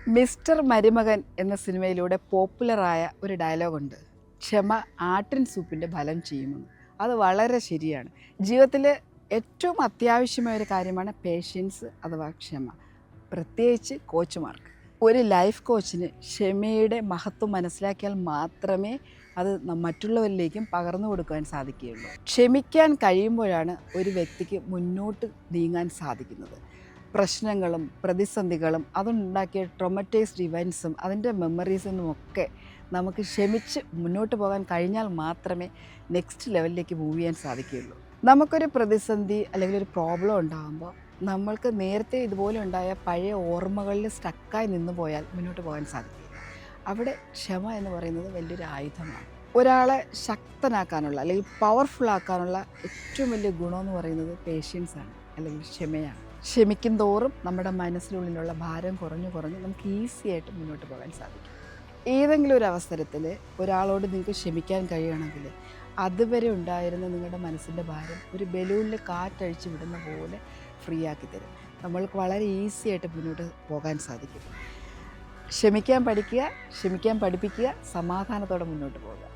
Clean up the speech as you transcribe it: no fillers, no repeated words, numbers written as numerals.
Mister മരുമകൻ എന്ന സിനിമയിലൂടെ പോപ്പുലറായ ഒരു ഡയലോഗുണ്ട്, ക്ഷമ ആട്ടിൻ സൂപ്പിൻ്റെ ഫലം ചെയ്യുമെന്ന്. അത് വളരെ ശരിയാണ്. ജീവിതത്തിൽ ഏറ്റവും അത്യാവശ്യമായ ഒരു കാര്യമാണ് പേഷ്യൻസ് അഥവാ ക്ഷമ, പ്രത്യേകിച്ച് കോച്ചുമാർക്ക്. ഒരു ലൈഫ് കോച്ചിന് ക്ഷമയുടെ മഹത്വം മനസ്സിലാക്കിയാൽ മാത്രമേ അത് മറ്റുള്ളവരിലേക്കും പകർന്നു കൊടുക്കുവാൻ സാധിക്കുകയുള്ളൂ. ക്ഷമിക്കാൻ കഴിയുമ്പോഴാണ് ഒരു വ്യക്തിക്ക് മുന്നോട്ട് നീങ്ങാൻ സാധിക്കുന്നത്. പ്രശ്നങ്ങളും പ്രതിസന്ധികളും അതുണ്ടാക്കിയ ട്രോമറ്റൈസ്ഡ് ഇവൻസും അതിൻ്റെ മെമ്മറീസിനും ഒക്കെ നമുക്ക് ക്ഷമിച്ച് മുന്നോട്ട് പോകാൻ കഴിഞ്ഞാൽ മാത്രമേ നെക്സ്റ്റ് ലെവലിലേക്ക് മൂവ് ചെയ്യാൻ സാധിക്കുകയുള്ളൂ. നമുക്കൊരു പ്രതിസന്ധി അല്ലെങ്കിൽ ഒരു പ്രോബ്ലം ഉണ്ടാകുമ്പോൾ നമ്മൾക്ക് നേരത്തെ ഇതുപോലെ ഉണ്ടായ പഴയ ഓർമ്മകളിൽ സ്റ്റക്കായി നിന്ന് പോയാൽ മുന്നോട്ട് പോകാൻ സാധിക്കില്ല. അവിടെ ക്ഷമ എന്ന് പറയുന്നത് വലിയൊരു ആയുധമാണ്. ഒരാളെ ശക്തനാക്കാനുള്ള അല്ലെങ്കിൽ പവർഫുൾ ആക്കാനുള്ള ഏറ്റവും വലിയ ഗുണമെന്ന് പറയുന്നത് പേഷ്യൻസാണ് അല്ലെങ്കിൽ ക്ഷമയാണ്. ക്ഷമിക്കും തോറും നമ്മുടെ മനസ്സിനുള്ളിലുള്ള ഭാരം കുറഞ്ഞു നമുക്ക് ഈസി ആയിട്ട് മുന്നോട്ട് പോകാൻ സാധിക്കും. ഏതെങ്കിലും ഒരു അവസരത്തിൽ ഒരാളോട് നിങ്ങൾക്ക് ക്ഷമിക്കാൻ കഴിയുകയാണെങ്കിൽ അതുവരെ ഉണ്ടായിരുന്ന നിങ്ങളുടെ മനസ്സിൻ്റെ ഭാരം ഒരു ബലൂണിൽ കാറ്റഴിച്ച് വിടുന്ന പോലെ ഫ്രീ ആക്കി തരും. നമ്മൾക്ക് വളരെ ഈസി ആയിട്ട് മുന്നോട്ട് പോകാൻ സാധിക്കും. ക്ഷമിക്കാൻ പഠിക്കുക, ക്ഷമിക്കാൻ പഠിപ്പിക്കുക, സമാധാനത്തോടെ മുന്നോട്ട് പോകുക.